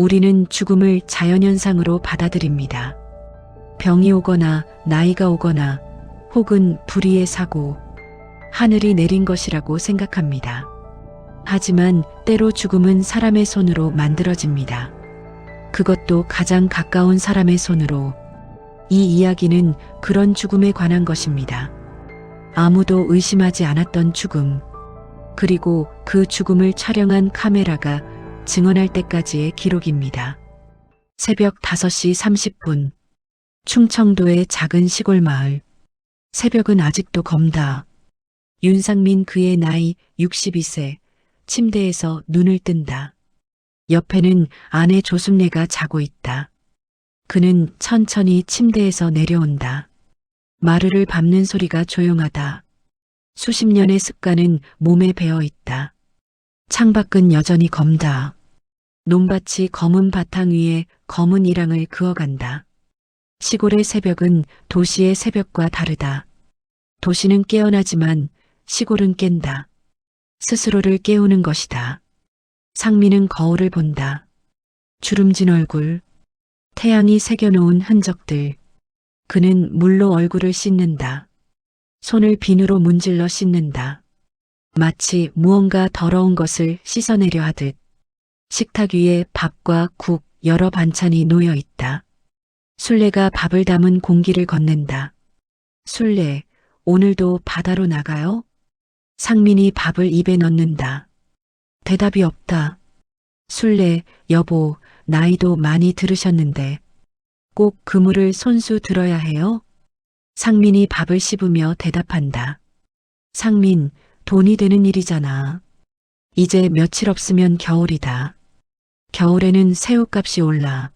우리는 죽음을 자연현상으로 받아들입니다. 병이 오거나 나이가 오거나 혹은 불의의 사고, 하늘이 내린 것이라고 생각합니다. 하지만 때로 죽음은 사람의 손으로 만들어집니다. 그것도 가장 가까운 사람의 손으로. 이 이야기는 그런 죽음에 관한 것입니다. 아무도 의심하지 않았던 죽음, 그리고 그 죽음을 촬영한 카메라가 증언할 때까지의 기록입니다. 새벽 5시 30분, 충청도의 작은 시골 마을. 새벽은 아직도 검다. 윤상민 그의 나이 62세, 침대에서 눈을 뜬다. 옆에는 아내 조순례가 자고 있다. 그는 천천히 침대에서 내려온다. 마루를 밟는 소리가 조용하다. 수십 년의 습관은 몸에 배어 있다. 창밖은 여전히 검다. 논밭이 검은 바탕 위에 검은 이랑을 그어간다. 시골의 새벽은 도시의 새벽과 다르다. 도시는 깨어나지만 시골은 깬다. 스스로를 깨우는 것이다. 상민은 거울을 본다. 주름진 얼굴, 태양이 새겨놓은 흔적들. 그는 물로 얼굴을 씻는다. 손을 비누로 문질러 씻는다. 마치 무언가 더러운 것을 씻어내려 하듯. 식탁 위에 밥과 국, 여러 반찬이 놓여 있다. 순례가 밥을 담은 공기를 건넨다. 순례, 오늘도 바다로 나가요? 상민이 밥을 입에 넣는다. 대답이 없다. 순례, 여보, 나이도 많이 들으셨는데 꼭 그물을 손수 들어야 해요? 상민이 밥을 씹으며 대답한다. 상민, 돈이 되는 일이잖아. 이제 며칠 없으면 겨울이다. 겨울에는 새우값이 올라.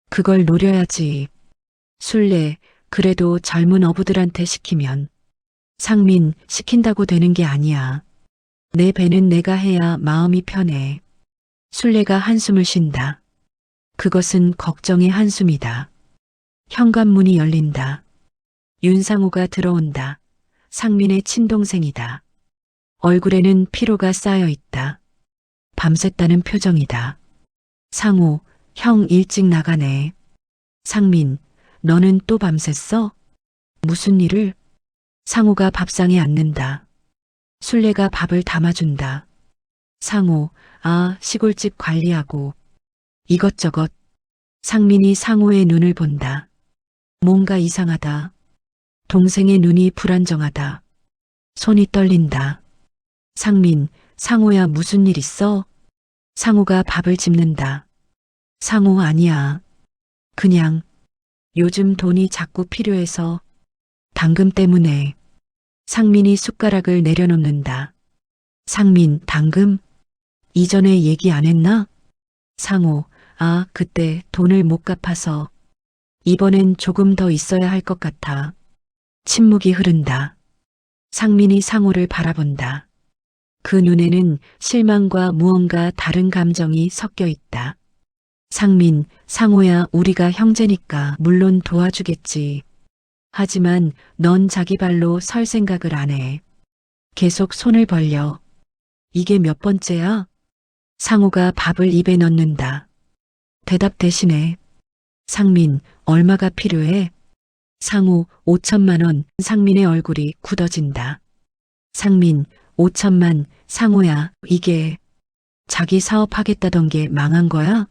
그걸 노려야지. 순례, 그래도 젊은 어부들한테 시키면. 상민, 시킨다고 되는 게 아니야. 내 배는 내가 해야 마음이 편해. 순례가 한숨을 쉰다. 그것은 걱정의 한숨이다. 현관문이 열린다. 윤상호가 들어온다. 상민의 친동생이다. 얼굴에는 피로가 쌓여 있다. 밤샜다는 표정이다. 상호, 형 일찍 나가네. 상민, 너는 또 밤샜어? 무슨 일을? 상호가 밥상에 앉는다. 순례가 밥을 담아준다. 상호, 시골집 관리하고 이것저것. 상민이 상호의 눈을 본다. 뭔가 이상하다. 동생의 눈이 불안정하다. 손이 떨린다. 상민, 상호야 무슨 일 있어? 상호가 밥을 집는다. 상호 아니야. 그냥 요즘 돈이 자꾸 필요해서 당금 때문에. 상민이 숟가락을 내려놓는다. 상민, 당금? 이전에 얘기 안 했나? 상호, 그때 돈을 못 갚아서 이번엔 조금 더 있어야 할 것 같아. 침묵이 흐른다. 상민이 상호를 바라본다. 그 눈에는 실망과 무언가 다른 감정이 섞여 있다. 상민, 상호야 우리가 형제니까 물론 도와주겠지. 하지만 넌 자기 발로 설 생각을 안 해. 계속 손을 벌려. 이게 몇 번째야? 상호가 밥을 입에 넣는다. 대답 대신에. 상민, 얼마가 필요해? 상호, 5천만 원. 상민의 얼굴이 굳어진다. 상민, 5천만. 상호야, 이게 자기 사업하겠다던 게 망한 거야?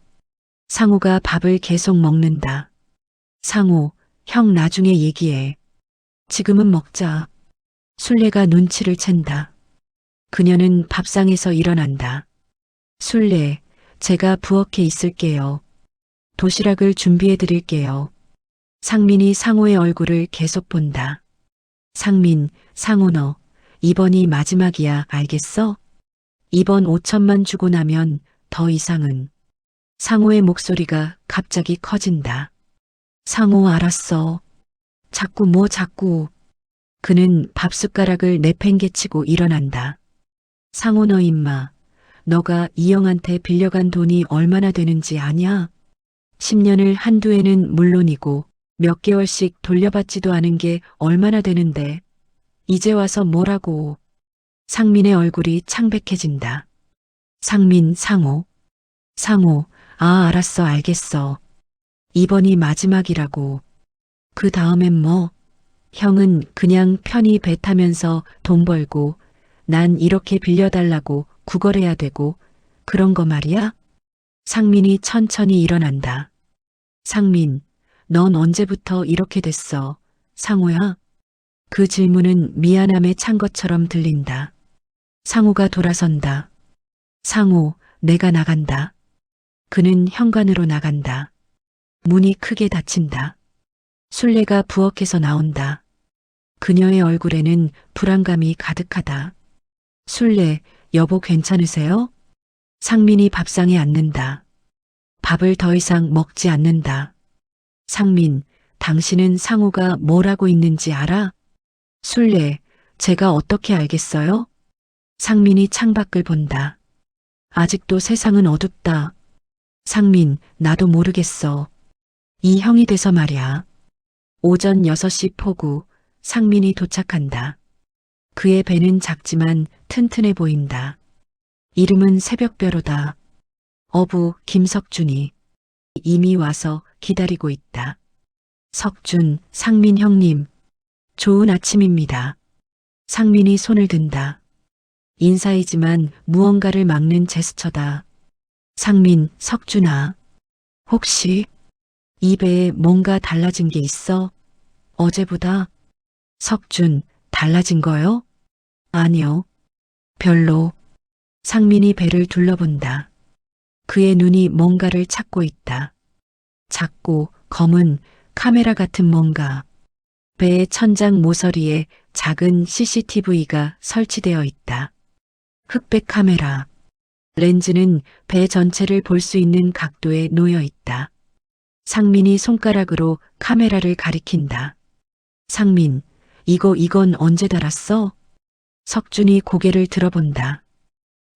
상호가 밥을 계속 먹는다. 상호, 형 나중에 얘기해. 지금은 먹자. 순례가 눈치를 챈다. 그녀는 밥상에서 일어난다. 순례, 제가 부엌에 있을게요. 도시락을 준비해 드릴게요. 상민이 상호의 얼굴을 계속 본다. 상민, 상호 너, 이번이 마지막이야, 알겠어? 이번 5천만 주고 나면 더 이상은. 상호의 목소리가 갑자기 커진다. 상호 알았어. 자꾸. 그는 밥숟가락을 내팽개치고 일어난다. 상호 너 임마. 너가 이영한테 빌려간 돈이 얼마나 되는지 아냐? 10년을 한두 해는 물론이고 몇 개월씩 돌려받지도 않은 게 얼마나 되는데 이제 와서 뭐라고. 상민의 얼굴이 창백해진다. 상민, 상호. 상호, 아, 알았어, 알겠어. 이번이 마지막이라고. 그 다음엔 뭐? 형은 그냥 편히 배 타면서 돈 벌고, 난 이렇게 빌려달라고 구걸해야 되고, 그런 거 말이야? 상민이 천천히 일어난다. 상민, 넌 언제부터 이렇게 됐어? 상호야? 그 질문은 미안함에 찬 것처럼 들린다. 상호가 돌아선다. 상호, 내가 나간다. 그는 현관으로 나간다. 문이 크게 닫힌다. 술래가 부엌에서 나온다. 그녀의 얼굴에는 불안감이 가득하다. 술래, 여보 괜찮으세요? 상민이 밥상에 앉는다. 밥을 더 이상 먹지 않는다. 상민, 당신은 상호가 뭘 하고 있는지 알아? 술래, 제가 어떻게 알겠어요? 상민이 창밖을 본다. 아직도 세상은 어둡다. 상민, 나도 모르겠어. 이 형이 돼서 말이야. 오전 6시 포구, 상민이 도착한다. 그의 배는 작지만 튼튼해 보인다. 이름은 새벽벼로다. 어부 김석준이 이미 와서 기다리고 있다. 석준, 상민 형님. 좋은 아침입니다. 상민이 손을 든다. 인사이지만 무언가를 막는 제스처다. 상민, 석준아. 혹시 이 배에 뭔가 달라진 게 있어? 어제보다? 석준, 달라진 거요? 아니요. 별로. 상민이 배를 둘러본다. 그의 눈이 뭔가를 찾고 있다. 작고 검은 카메라 같은 뭔가. 배의 천장 모서리에 작은 CCTV가 설치되어 있다. 흑백 카메라. 렌즈는 배 전체를 볼 수 있는 각도에 놓여 있다. 상민이 손가락으로 카메라를 가리킨다. 상민, 이건 언제 달았어? 석준이 고개를 들어본다.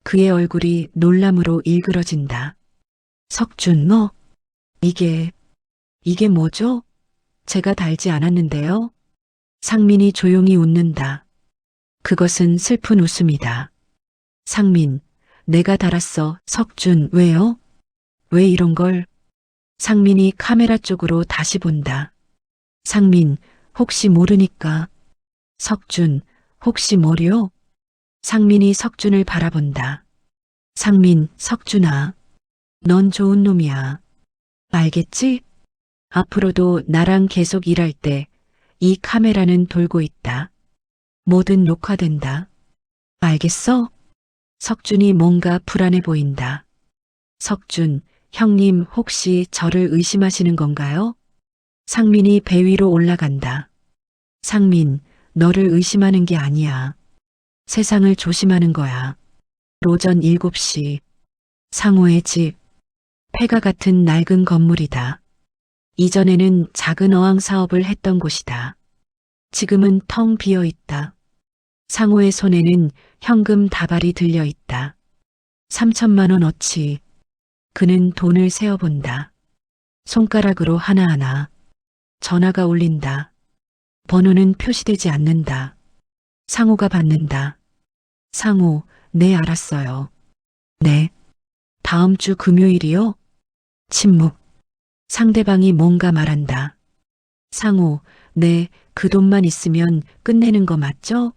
그의 얼굴이 놀람으로 일그러진다. 석준, 너, 이게 뭐죠? 제가 달지 않았는데요? 상민이 조용히 웃는다. 그것은 슬픈 웃음이다. 상민, 내가 달았어. 석준, 왜요? 왜 이런 걸? 상민이 카메라 쪽으로 다시 본다. 상민, 혹시 모르니까. 석준, 혹시 뭐요? 상민이 석준을 바라본다. 상민, 석준아. 넌 좋은 놈이야. 알겠지? 앞으로도 나랑 계속 일할 때 이 카메라는 돌고 있다. 뭐든 녹화된다. 알겠어? 석준이 뭔가 불안해 보인다. 석준, 형님 혹시 저를 의심하시는 건가요? 상민이 배 위로 올라간다. 상민, 너를 의심하는 게 아니야. 세상을 조심하는 거야. 오전 7시. 상호의 집. 폐가 같은 낡은 건물이다. 이전에는 작은 어항 사업을 했던 곳이다. 지금은 텅 비어 있다. 상호의 손에는 현금 다발이 들려 있다. 3천만 원어치. 그는 돈을 세어본다. 손가락으로 하나하나. 전화가 울린다. 번호는 표시되지 않는다. 상호가 받는다. 상호, 네, 알았어요. 네. 다음 주 금요일이요? 침묵. 상대방이 뭔가 말한다. 상호, 네, 그 돈만 있으면 끝내는 거 맞죠?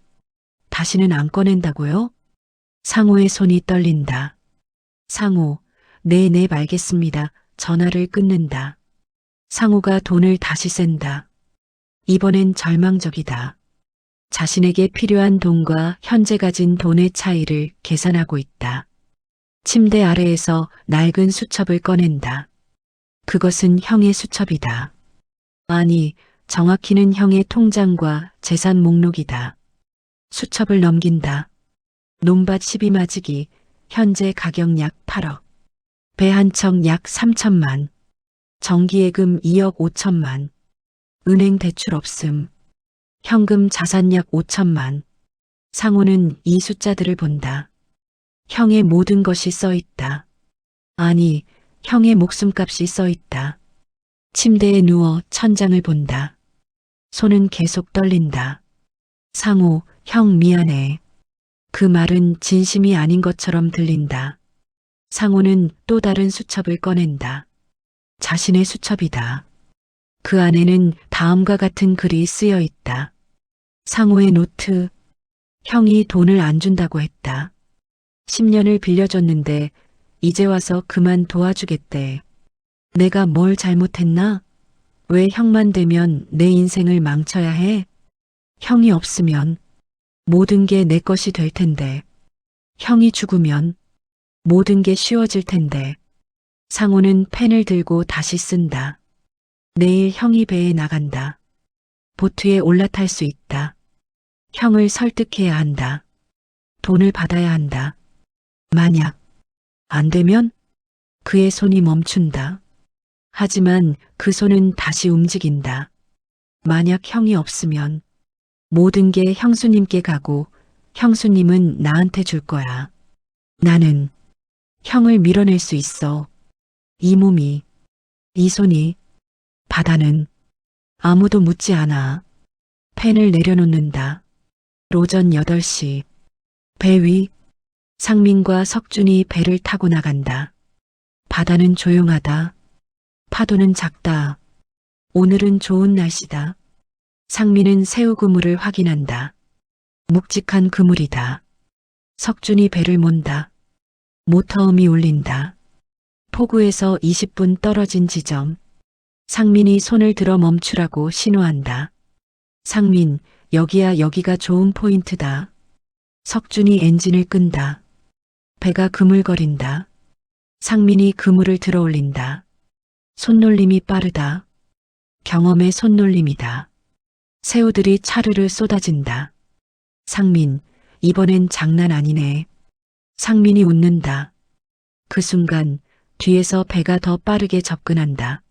다시는 안 꺼낸다고요? 상호의 손이 떨린다. 상호, 네, 알겠습니다. 전화를 끊는다. 상호가 돈을 다시 샌다. 이번엔 절망적이다. 자신에게 필요한 돈과 현재 가진 돈의 차이를 계산하고 있다. 침대 아래에서 낡은 수첩을 꺼낸다. 그것은 형의 수첩이다. 아니, 정확히는 형의 통장과 재산 목록이다. 수첩을 넘긴다. 논밭 12마지기, 현재 가격 약 8억. 배 한 척 약 3천만. 정기예금 2억 5천만. 은행 대출 없음. 현금 자산 약 5천만. 상호는 이 숫자들을 본다. 형의 모든 것이 써 있다. 아니, 형의 목숨값이 써 있다. 침대에 누워 천장을 본다. 손은 계속 떨린다. 상호, 형 미안해. 그 말은 진심이 아닌 것처럼 들린다. 상호는 또 다른 수첩을 꺼낸다. 자신의 수첩이다. 그 안에는 다음과 같은 글이 쓰여 있다. 상호의 노트. 형이 돈을 안 준다고 했다. 10년을 빌려줬는데 이제 와서 그만 도와주겠대. 내가 뭘 잘못했나? 왜 형만 되면 내 인생을 망쳐야 해? 형이 없으면 모든 게 내 것이 될 텐데. 형이 죽으면 모든 게 쉬워질 텐데. 상호는 펜을 들고 다시 쓴다. 내일 형이 배에 나간다. 보트에 올라탈 수 있다. 형을 설득해야 한다. 돈을 받아야 한다. 만약 안 되면 그의 손이 멈춘다. 하지만 그 손은 다시 움직인다. 만약 형이 없으면 모든 게 형수님께 가고 형수님은 나한테 줄 거야. 나는 형을 밀어낼 수 있어. 이 몸이, 이 손이, 바다는 아무도 묻지 않아. 펜을 내려놓는다. 오전 8시. 배 위. 상민과 석준이 배를 타고 나간다. 바다는 조용하다. 파도는 작다. 오늘은 좋은 날씨다. 상민은 새우 그물을 확인한다. 묵직한 그물이다. 석준이 배를 몬다. 모터음이 울린다. 포구에서 20분 떨어진 지점. 상민이 손을 들어 멈추라고 신호한다. 상민, 여기야, 여기가 좋은 포인트다. 석준이 엔진을 끈다. 배가 그물거린다. 상민이 그물을 들어 올린다. 손놀림이 빠르다. 경험의 손놀림이다. 새우들이 차르르 쏟아진다. 상민, 이번엔 장난 아니네. 상민이 웃는다. 그 순간 뒤에서 배가 더 빠르게 접근한다.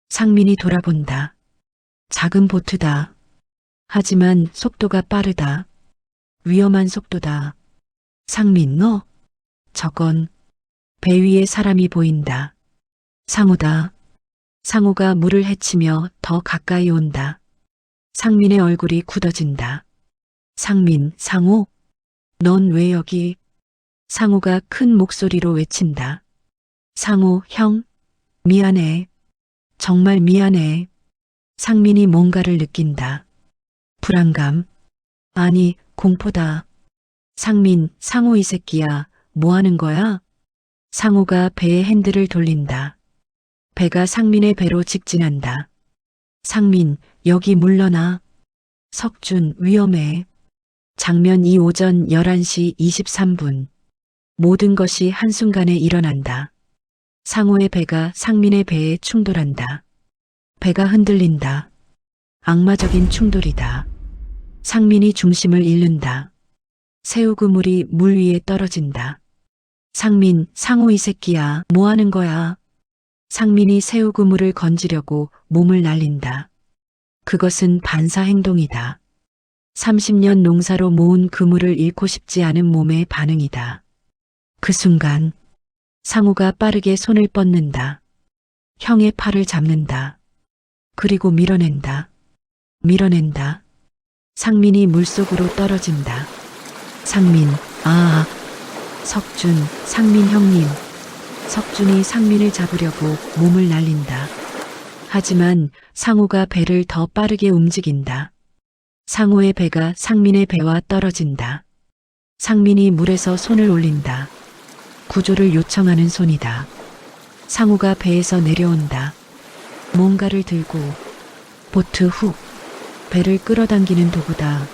상민이 돌아본다. 작은 보트다. 하지만 속도가 빠르다. 위험한 속도다. 상민, 너? 저건 배 위에 사람이 보인다. 상호다. 상호가 물을 헤치며 더 가까이 온다. 상민의 얼굴이 굳어진다. 상민, 상호? 넌 왜 여기? 상호가 큰 목소리로 외친다. 상호, 형, 미안해. 정말 미안해. 상민이 뭔가를 느낀다. 불안감. 아니, 공포다. 상민, 상호 이 새끼야, 뭐 하는 거야? 상호가 배의 핸들을 돌린다. 배가 상민의 배로 직진한다. 상민, 여기 물러나. 석준, 위험해. 장면 2 오전 11시 23분. 모든 것이 한순간에 일어난다. 상호의 배가 상민의 배에 충돌한다. 배가 흔들린다. 악마적인 충돌이다. 상민이 중심을 잃는다. 새우 그물이 물 위에 떨어진다. 상민, 상호 이 새끼야, 뭐 하는 거야? 상민이 새우 그물을 건지려고 몸을 날린다. 그것은 반사 행동이다. 30년 농사로 모은 그물을 잃고 싶지 않은 몸의 반응이다. 그 순간 상호가 빠르게 손을 뻗는다. 형의 팔을 잡는다. 그리고 밀어낸다. 밀어낸다. 상민이 물속으로 떨어진다. 상민, 아. 석준, 상민 형님. 석준이 상민을 잡으려고 몸을 날린다. 하지만 상호가 배를 더 빠르게 움직인다. 상호의 배가 상민의 배와 떨어진다. 상민이 물에서 손을 올린다. 구조를 요청하는 손이다. 상호가 배에서 내려온다. 뭔가를 들고 보트 훅. 배를 끌어당기는 도구다.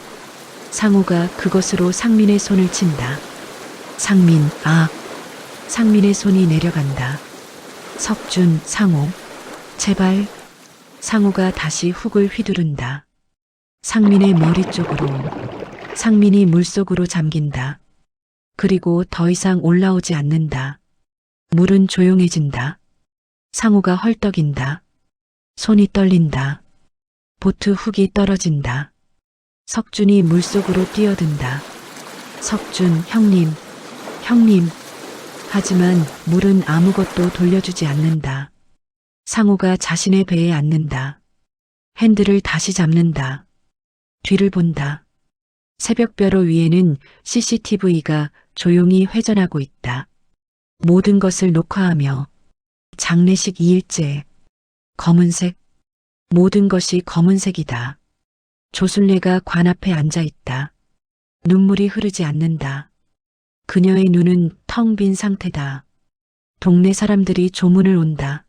상호가 그것으로 상민의 손을 친다. 상민, 아. 상민의 손이 내려간다. 석준, 상호. 제발. 상호가 다시 훅을 휘두른다. 상민의 머리 쪽으로. 상민이 물속으로 잠긴다. 그리고 더 이상 올라오지 않는다. 물은 조용해진다. 상호가 헐떡인다. 손이 떨린다. 보트 훅이 떨어진다. 석준이 물속으로 뛰어든다. 석준, 형님, 형님. 하지만 물은 아무것도 돌려주지 않는다. 상호가 자신의 배에 앉는다. 핸들을 다시 잡는다. 뒤를 본다. 새벽 벼로 위에는 CCTV가 조용히 회전하고 있다. 모든 것을 녹화하며 장례식 2일째. 검은색. 모든 것이 검은색이다. 조순례가 관 앞에 앉아 있다. 눈물이 흐르지 않는다. 그녀의 눈은 텅 빈 상태다. 동네 사람들이 조문을 온다.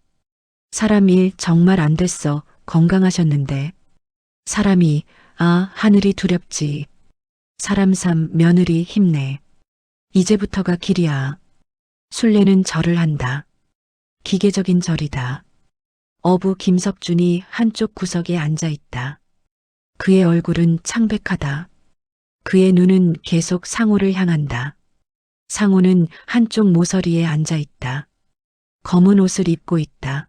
사람 일 정말 안 됐어. 건강하셨는데. 사람이, 아, 하늘이 두렵지. 사람 삼, 며느리 힘내. 이제부터가 길이야. 순례는 절을 한다. 기계적인 절이다. 어부 김석준이 한쪽 구석에 앉아 있다. 그의 얼굴은 창백하다. 그의 눈은 계속 상호를 향한다. 상호는 한쪽 모서리에 앉아 있다. 검은 옷을 입고 있다.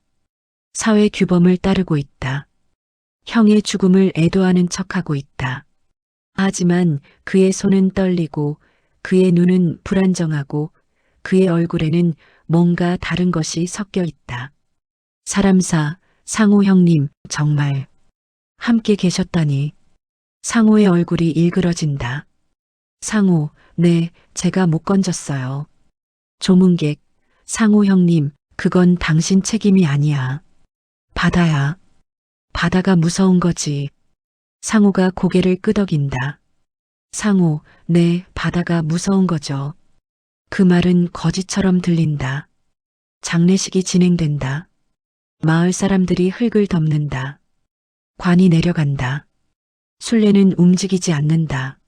사회 규범을 따르고 있다. 형의 죽음을 애도하는 척하고 있다. 하지만 그의 손은 떨리고 그의 눈은 불안정하고 그의 얼굴에는 뭔가 다른 것이 섞여 있다. 사람사, 상호 형님, 정말 함께 계셨다니. 상호의 얼굴이 일그러진다. 상호, 네, 제가 못 건졌어요. 조문객, 상호 형님, 그건 당신 책임이 아니야. 바다야. 바다가 무서운 거지. 상호가 고개를 끄덕인다. 상호, 네, 바다가 무서운 거죠. 그 말은 거짓처럼 들린다. 장례식이 진행된다. 마을 사람들이 흙을 덮는다. 관이 내려간다. 순례는 움직이지 않는다.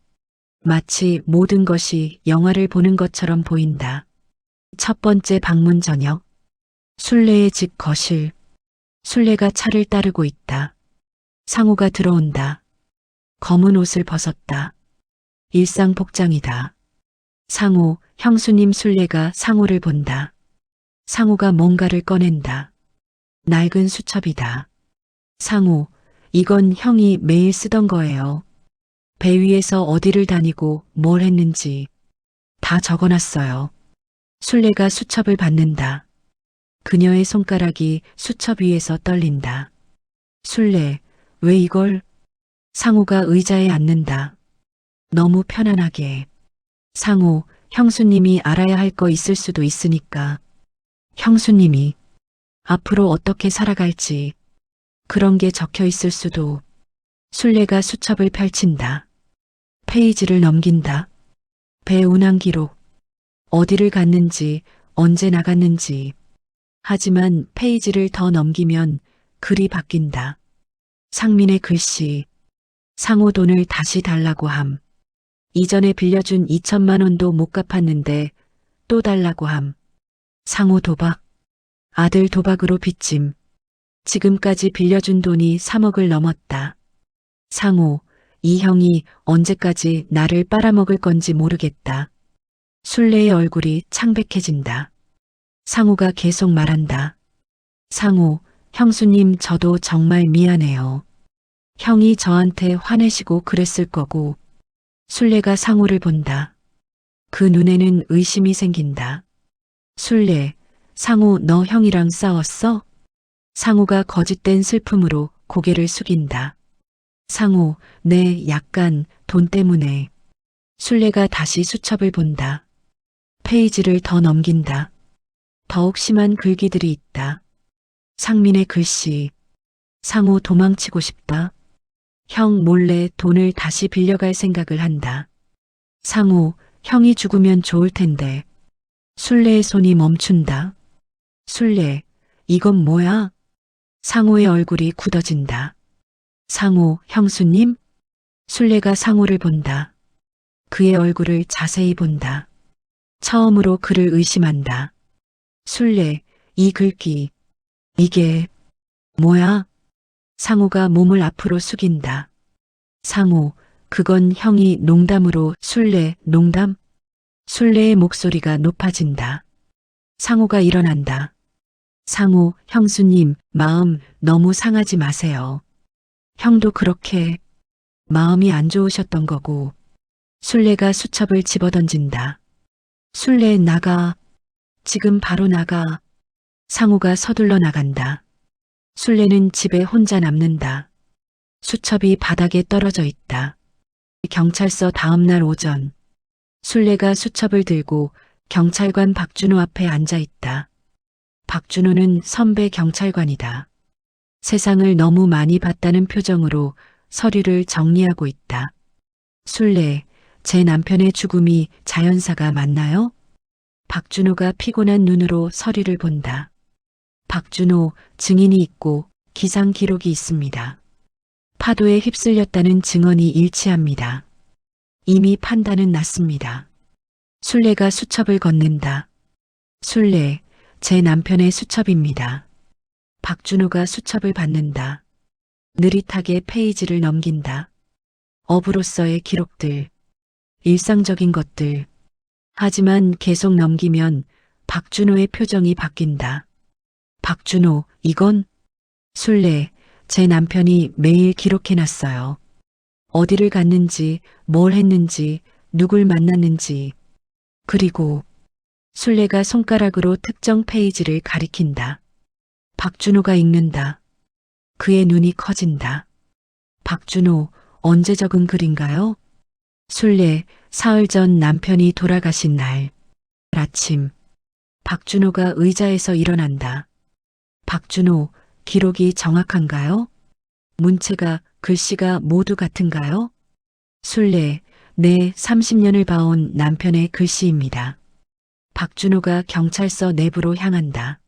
마치 모든 것이 영화를 보는 것처럼 보인다. 첫 번째 방문 저녁. 순례의 집 거실. 순례가 차를 따르고 있다. 상호가 들어온다. 검은 옷을 벗었다. 일상 복장이다. 상호, 형수님. 순례가 상호를 본다. 상호가 뭔가를 꺼낸다. 낡은 수첩이다. 상호, 이건 형이 매일 쓰던 거예요. 배 위에서 어디를 다니고 뭘 했는지 다 적어놨어요. 순례가 수첩을 받는다. 그녀의 손가락이 수첩 위에서 떨린다. 순례, 왜 이걸? 상호가 의자에 앉는다. 너무 편안하게. 상호, 형수님이 알아야 할 거 있을 수도 있으니까. 형수님이 앞으로 어떻게 살아갈지 그런 게 적혀 있을 수도. 순례가 수첩을 펼친다. 페이지를 넘긴다. 배 운항 기록. 어디를 갔는지, 언제 나갔는지. 하지만 페이지를 더 넘기면 글이 바뀐다. 상민의 글씨. 상호 돈을 다시 달라고 함. 이전에 빌려준 2천만 원도 못 갚았는데 또 달라고 함. 상호 도박. 아들 도박으로 빚짐. 지금까지 빌려준 돈이 3억을 넘었다. 상호, 이 형이 언제까지 나를 빨아먹을 건지 모르겠다. 순례의 얼굴이 창백해진다. 상호가 계속 말한다. 상호, 형수님, 저도 정말 미안해요. 형이 저한테 화내시고 그랬을 거고. 순례가 상호를 본다. 그 눈에는 의심이 생긴다. 순례, 상호, 너 형이랑 싸웠어? 상호가 거짓된 슬픔으로 고개를 숙인다. 상호, 네, 약간 돈 때문에. 순례가 다시 수첩을 본다. 페이지를 더 넘긴다. 더욱 심한 글귀들이 있다. 상민의 글씨. 상호 도망치고 싶다. 형 몰래 돈을 다시 빌려갈 생각을 한다. 상호, 형이 죽으면 좋을 텐데. 순례의 손이 멈춘다. 순례, 이건 뭐야? 상호의 얼굴이 굳어진다. 상호, 형수님? 순례가 상호를 본다. 그의 얼굴을 자세히 본다. 처음으로 그를 의심한다. 순례, 이 글귀. 이게 뭐야? 상호가 몸을 앞으로 숙인다. 상호, 그건 형이 농담으로. 순례, 농담? 순례의 목소리가 높아진다. 상호가 일어난다. 상호, 형수님, 마음 너무 상하지 마세요. 형도 그렇게 마음이 안 좋으셨던 거고. 순례가 수첩을 집어던진다. 순례, 나가. 지금 바로 나가. 상호가 서둘러 나간다. 순례는 집에 혼자 남는다. 수첩이 바닥에 떨어져 있다. 경찰서 다음 날 오전. 순례가 수첩을 들고 경찰관 박준호 앞에 앉아 있다. 박준호는 선배 경찰관이다. 세상을 너무 많이 봤다는 표정으로 서류를 정리하고 있다. 술래, 제 남편의 죽음이 자연사가 맞나요? 박준호가 피곤한 눈으로 서류를 본다. 박준호, 증인이 있고 기상 기록이 있습니다. 파도에 휩쓸렸다는 증언이 일치합니다. 이미 판단은 났습니다. 술래가 수첩을 건넨다. 술래, 제 남편의 수첩입니다. 박준호가 수첩을 받는다. 느릿하게 페이지를 넘긴다. 업으로서의 기록들, 일상적인 것들. 하지만 계속 넘기면 박준호의 표정이 바뀐다. 박준호, 이건? 술래, 제 남편이 매일 기록해놨어요. 어디를 갔는지, 뭘 했는지, 누굴 만났는지. 그리고 술래가 손가락으로 특정 페이지를 가리킨다. 박준호가 읽는다. 그의 눈이 커진다. 박준호, 언제 적은 글인가요? 술래, 사흘 전 남편이 돌아가신 날. 아침. 박준호가 의자에서 일어난다. 박준호, 기록이 정확한가요? 문체가, 글씨가 모두 같은가요? 술래, 네, 30년을 봐온 남편의 글씨입니다. 박준호가 경찰서 내부로 향한다.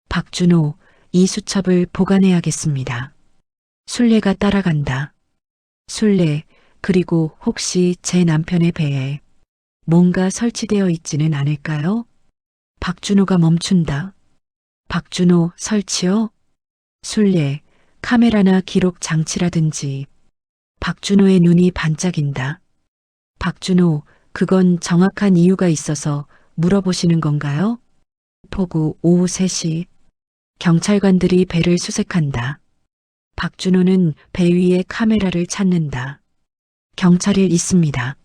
박준호, 이 수첩을 보관해야겠습니다. 술래가 따라간다. 술래, 그리고 혹시 제 남편의 배에 뭔가 설치되어 있지는 않을까요? 박준호가 멈춘다. 박준호, 설치요? 술래, 카메라나 기록 장치라든지. 박준호의 눈이 반짝인다. 박준호, 그건 정확한 이유가 있어서 물어보시는 건가요? 포구 오후 3시. 경찰관들이 배를 수색한다. 박준호는 배 위에 카메라를 찾는다. 경찰이 있습니다.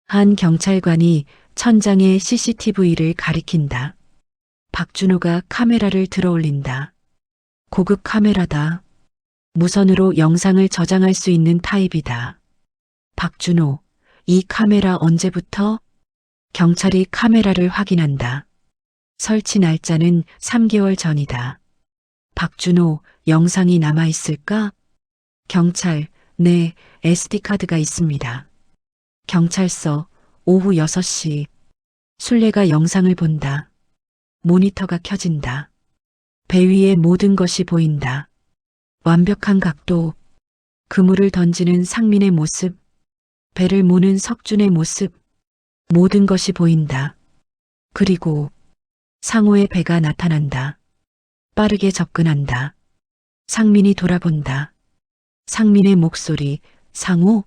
한 경찰관이 천장에 CCTV를 가리킨다. 박준호가 카메라를 들어올린다. 고급 카메라다. 무선으로 영상을 저장할 수 있는 타입이다. 박준호, 이 카메라 언제부터? 경찰이 카메라를 확인한다. 설치 날짜는 3개월 전이다. 박준호, 영상이 남아있을까? 경찰, 네, SD카드가 있습니다. 경찰서, 오후 6시. 술래가 영상을 본다. 모니터가 켜진다. 배 위에 모든 것이 보인다. 완벽한 각도. 그물을 던지는 상민의 모습. 배를 모는 석준의 모습. 모든 것이 보인다. 그리고 상호의 배가 나타난다. 빠르게 접근한다. 상민이 돌아본다. 상민의 목소리, 상호?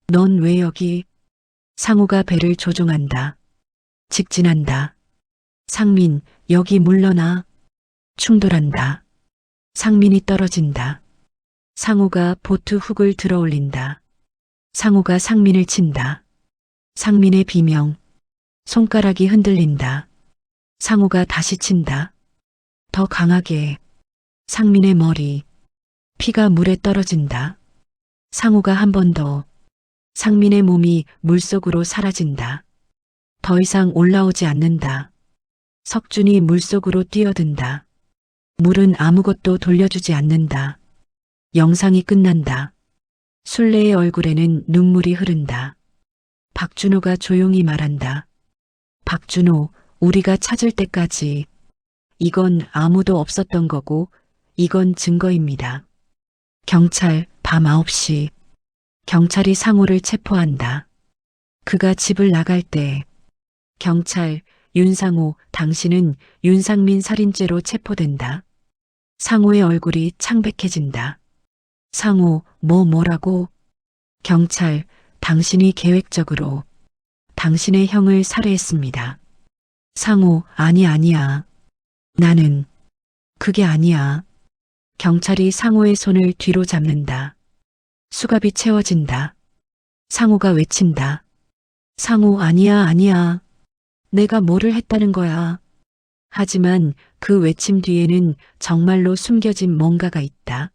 넌 왜 여기? 상호가 배를 조종한다. 직진한다. 상민, 여기 물러나. 충돌한다. 상민이 떨어진다. 상호가 보트 훅을 들어 올린다. 상호가 상민을 친다. 상민의 비명. 손가락이 흔들린다. 상호가 다시 친다. 더 강하게. 상민의 머리. 피가 물에 떨어진다. 상호가 한 번 더. 상민의 몸이 물속으로 사라진다. 더 이상 올라오지 않는다. 석준이 물속으로 뛰어든다. 물은 아무것도 돌려주지 않는다. 영상이 끝난다. 술래의 얼굴에는 눈물이 흐른다. 박준호가 조용히 말한다. 박준호, 우리가 찾을 때까지. 이건 아무도 없었던 거고, 이건 증거입니다. 경찰, 밤 9시. 경찰이 상호를 체포한다. 그가 집을 나갈 때. 경찰, 윤상호, 당신은 윤상민 살인죄로 체포된다. 상호의 얼굴이 창백해진다. 상호, 뭐라고? 경찰, 당신이 계획적으로 당신의 형을 살해했습니다. 상호, 아니야. 나는, 그게 아니야. 경찰이 상호의 손을 뒤로 잡는다. 수갑이 채워진다. 상호가 외친다. 상호, 아니야. 내가 뭐를 했다는 거야. 하지만 그 외침 뒤에는 정말로 숨겨진 뭔가가 있다.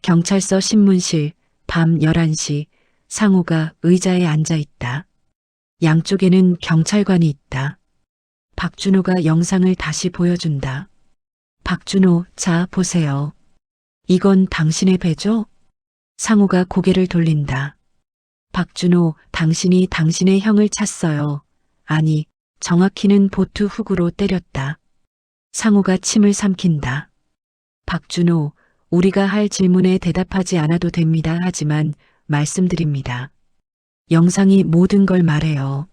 경찰서 신문실, 밤 11시, 상호가 의자에 앉아 있다. 양쪽에는 경찰관이 있다. 박준호가 영상을 다시 보여준다. 박준호, 자, 보세요. 이건 당신의 배죠? 상우가 고개를 돌린다. 박준호, 당신이 당신의 형을 찼어요. 아니, 정확히는 보트 훅으로 때렸다. 상우가 침을 삼킨다. 박준호, 우리가 할 질문에 대답하지 않아도 됩니다. 하지만 말씀드립니다. 영상이 모든 걸 말해요.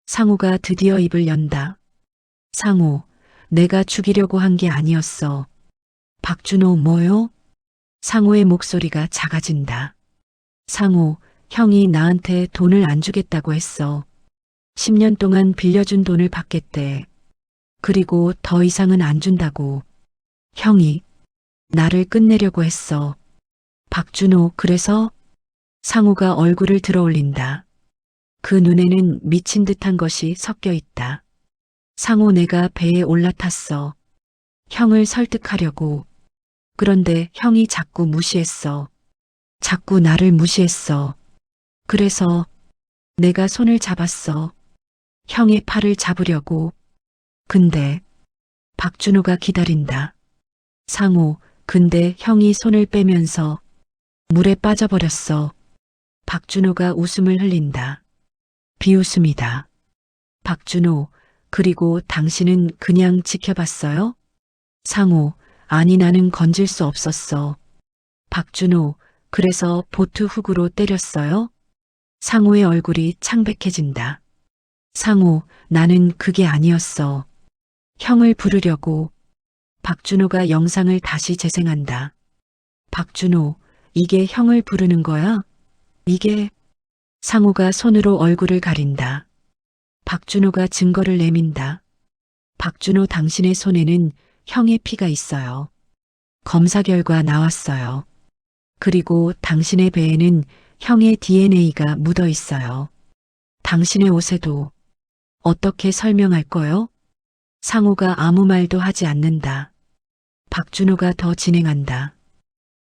상우가 드디어 입을 연다. 상우, 내가 죽이려고 한 게 아니었어. 박준호, 뭐요? 상우의 목소리가 작아진다. 상우, 형이 나한테 돈을 안 주겠다고 했어. 10년 동안 빌려준 돈을 받겠대. 그리고 더 이상은 안 준다고. 형이 나를 끝내려고 했어. 박준호, 그래서? 상우가 얼굴을 들어 올린다. 그 눈에는 미친 듯한 것이 섞여 있다. 상우, 내가 배에 올라탔어. 형을 설득하려고. 그런데 형이 자꾸 무시했어. 자꾸 나를 무시했어. 그래서 내가 손을 잡았어. 형의 팔을 잡으려고. 근데 박준호가 기다린다. 상우, 근데 형이 손을 빼면서 물에 빠져버렸어. 박준호가 웃음을 흘린다. 비웃음이다. 박준호, 그리고 당신은 그냥 지켜봤어요? 상우, 아니 나는 건질 수 없었어. 박준호, 그래서 보트 훅으로 때렸어요? 상우의 얼굴이 창백해진다. 상우, 나는 그게 아니었어. 형을 부르려고. 박준호가 영상을 다시 재생한다. 박준호, 이게 형을 부르는 거야? 이게... 상우가 손으로 얼굴을 가린다. 박준호가 증거를 내민다. 박준호, 당신의 손에는 형의 피가 있어요. 검사 결과 나왔어요. 그리고 당신의 배에는 형의 DNA가 묻어 있어요. 당신의 옷에도. 어떻게 설명할 거요? 상우가 아무 말도 하지 않는다. 박준호가 더 진행한다.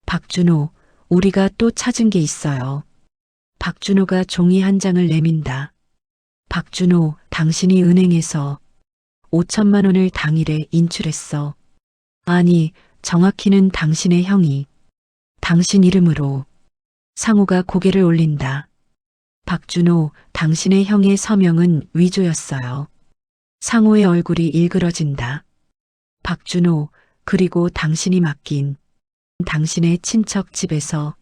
박준호, 우리가 또 찾은 게 있어요. 박준호가 종이 한 장을 내민다. 박준호, 당신이 은행에서 5천만 원을 당일에 인출했어. 아니, 정확히는 당신의 형이. 당신 이름으로. 상우가 고개를 올린다. 박준호, 당신의 형의 서명은 위조였어요. 상우의 얼굴이 일그러진다. 박준호, 그리고 당신이 맡긴 당신의 친척 집에서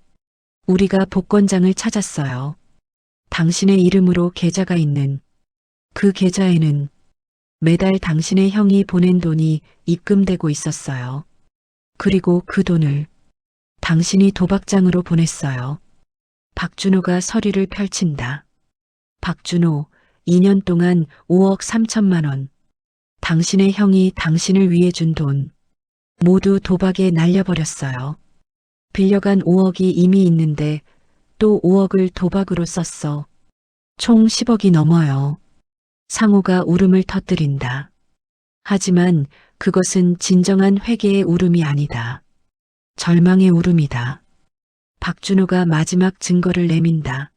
우리가 복권장을 찾았어요. 당신의 이름으로 계좌가 있는 그 계좌에는 매달 당신의 형이 보낸 돈이 입금되고 있었어요. 그리고 그 돈을 당신이 도박장으로 보냈어요. 박준호가 서류를 펼친다. 박준호, 2년 동안 5억 3천만 원. 당신의 형이 당신을 위해 준 돈 모두 도박에 날려버렸어요. 빌려간 5억이 이미 있는데 또 5억을 도박으로 썼어. 총 10억이 넘어요. 상우가 울음을 터뜨린다. 하지만 그것은 진정한 회개의 울음이 아니다. 절망의 울음이다. 박준호가 마지막 증거를 내민다.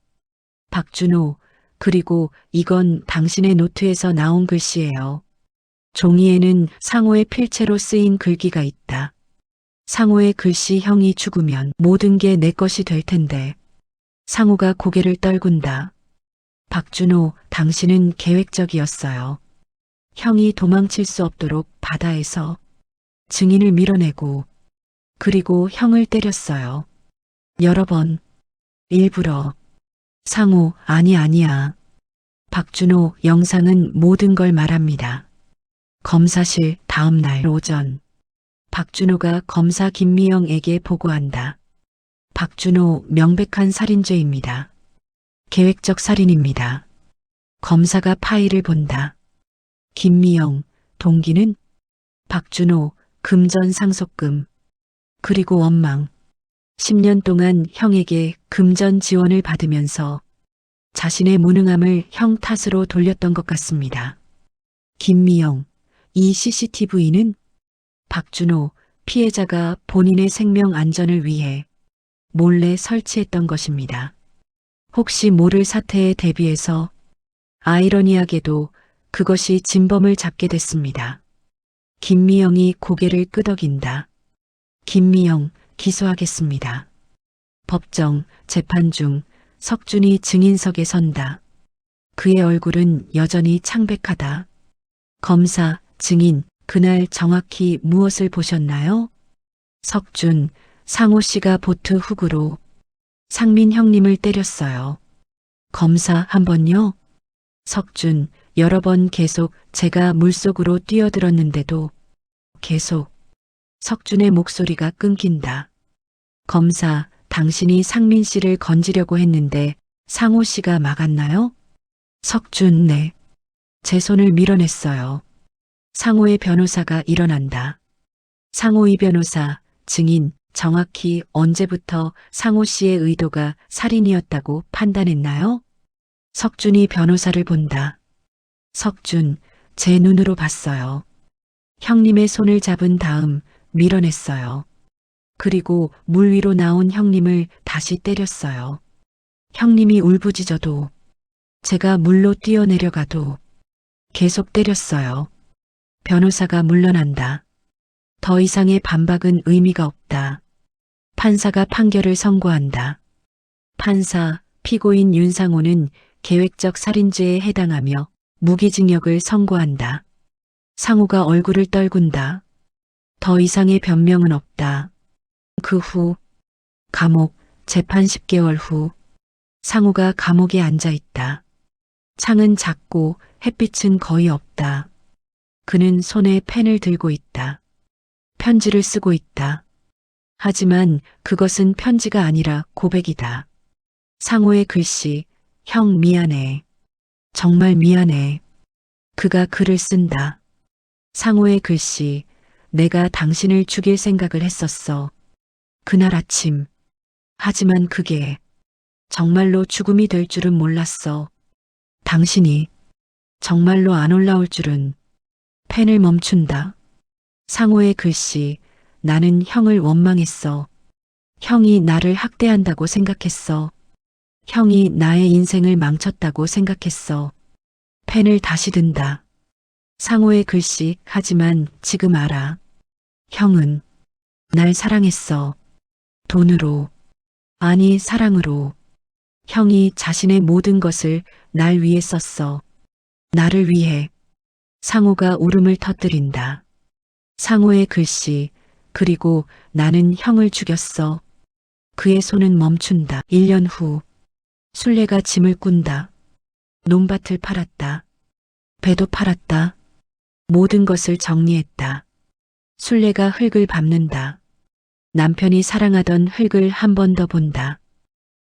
박준호, 그리고 이건 당신의 노트에서 나온 글씨예요. 종이에는 상호의 필체로 쓰인 글귀가 있다. 상호의 글씨, 형이 죽으면 모든 게 내 것이 될 텐데. 상호가 고개를 떨군다. 박준호, 당신은 계획적이었어요. 형이 도망칠 수 없도록 바다에서 증인을 밀어내고 그리고 형을 때렸어요. 여러 번. 일부러. 상우, 아니야. 박준호, 영상은 모든 걸 말합니다. 검사실 다음 날 오전. 박준호가 검사 김미영에게 보고한다. 박준호, 명백한 살인죄입니다. 계획적 살인입니다. 검사가 파일을 본다. 김미영, 동기는? 박준호, 금전 상속금. 그리고 원망. 10년 동안 형에게 금전 지원을 받으면서 자신의 무능함을 형 탓으로 돌렸던 것 같습니다. 김미영, 이 CCTV는? 박준호, 피해자가 본인의 생명 안전을 위해 몰래 설치했던 것입니다. 혹시 모를 사태에 대비해서 아이러니하게도 그것이 진범을 잡게 됐습니다. 김미영이 고개를 끄덕인다. 김미영, 기소하겠습니다. 법정, 재판 중 석준이 증인석에 선다. 그의 얼굴은 여전히 창백하다. 검사, 증인, 그날 정확히 무엇을 보셨나요? 석준, 상호 씨가 보트 훅으로 상민 형님을 때렸어요. 검사 한 번요? 석준, 여러 번 계속 제가 물속으로 뛰어들었는데도 계속. 석준의 목소리가 끊긴다. 검사, 당신이 상민 씨를 건지려고 했는데 상호 씨가 막았나요? 석준, 네. 제 손을 밀어냈어요. 상호의 변호사가 일어난다. 상호 이 변호사, 증인, 정확히 언제부터 상호 씨의 의도가 살인이었다고 판단했나요? 석준이 변호사를 본다. 석준, 제 눈으로 봤어요. 형님의 손을 잡은 다음 밀어냈어요. 그리고 물 위로 나온 형님을 다시 때렸어요. 형님이 울부짖어도 제가 물로 뛰어내려가도 계속 때렸어요. 변호사가 물러난다. 더 이상의 반박은 의미가 없다. 판사가 판결을 선고한다. 판사, 피고인 윤상호는 계획적 살인죄에 해당하며 무기징역을 선고한다. 상호가 얼굴을 떨군다. 더 이상의 변명은 없다. 그 후, 감옥, 재판 10개월 후, 상호가 감옥에 앉아 있다. 창은 작고 햇빛은 거의 없다. 그는 손에 펜을 들고 있다. 편지를 쓰고 있다. 하지만 그것은 편지가 아니라 고백이다. 상호의 글씨, 형 미안해. 정말 미안해. 그가 글을 쓴다. 상호의 글씨, 내가 당신을 죽일 생각을 했었어. 그날 아침. 하지만 그게 정말로 죽음이 될 줄은 몰랐어. 당신이 정말로 안 올라올 줄은. 펜을 멈춘다. 상호의 글씨, 나는 형을 원망했어. 형이 나를 학대한다고 생각했어. 형이 나의 인생을 망쳤다고 생각했어. 펜을 다시 든다. 상호의 글씨, 하지만 지금 알아. 형은 날 사랑했어. 돈으로, 아니 사랑으로. 형이 자신의 모든 것을 날 위해 썼어. 나를 위해. 상호가 울음을 터뜨린다. 상호의 글씨, 그리고 나는 형을 죽였어. 그의 손은 멈춘다. 1년 후, 순례가 짐을 꾼다. 논밭을 팔았다. 배도 팔았다. 모든 것을 정리했다. 순례가 흙을 밟는다. 남편이 사랑하던 흙을 한 번 더 본다.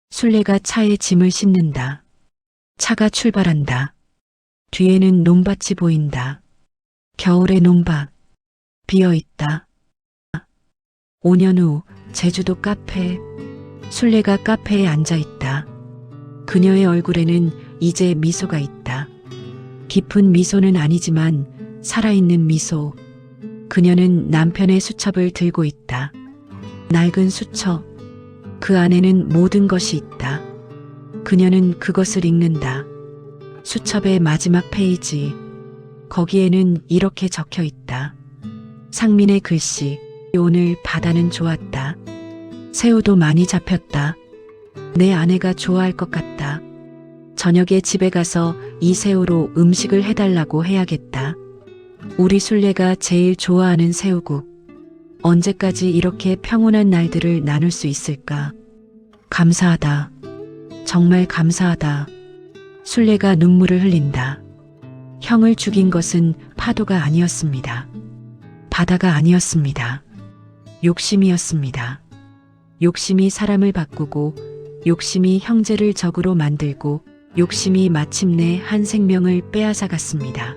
순례가 차에 짐을 싣는다. 차가 출발한다. 뒤에는 논밭이 보인다. 겨울의 논밭. 비어있다. 5년 후 제주도 카페. 순례가 카페에 앉아있다. 그녀의 얼굴에는 이제 미소가 있다. 깊은 미소는 아니지만 살아있는 미소. 그녀는 남편의 수첩을 들고 있다. 낡은 수첩. 그 안에는 모든 것이 있다. 그녀는 그것을 읽는다. 수첩의 마지막 페이지. 거기에는 이렇게 적혀 있다. 상민의 글씨. 오늘 바다는 좋았다. 새우도 많이 잡혔다. 내 아내가 좋아할 것 같다. 저녁에 집에 가서 이 새우로 음식을 해달라고 해야겠다. 우리 순례가 제일 좋아하는 새우국. 언제까지 이렇게 평온한 날들을 나눌 수 있을까? 감사하다. 정말 감사하다. 순례가 눈물을 흘린다. 형을 죽인 것은 파도가 아니었습니다. 바다가 아니었습니다. 욕심이었습니다. 욕심이 사람을 바꾸고, 욕심이 형제를 적으로 만들고, 욕심이 마침내 한 생명을 빼앗아갔습니다.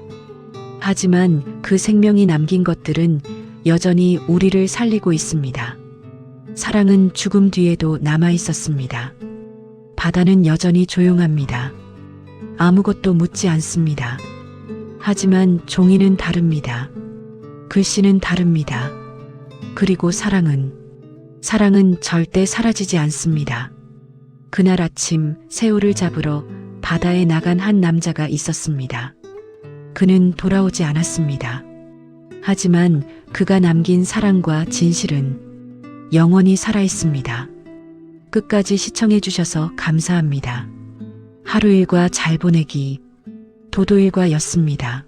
하지만 그 생명이 남긴 것들은 여전히 우리를 살리고 있습니다. 사랑은 죽음 뒤에도 남아 있었습니다. 바다는 여전히 조용합니다. 아무것도 묻지 않습니다. 하지만 종이는 다릅니다. 글씨는 다릅니다. 그리고 사랑은 절대 사라지지 않습니다. 그날 아침 새우를 잡으러 바다에 나간 한 남자가 있었습니다. 그는 돌아오지 않았습니다. 하지만 그가 남긴 사랑과 진실은 영원히 살아있습니다. 끝까지 시청해주셔서 감사합니다. 하루 일과 잘 보내기 도도일과였습니다.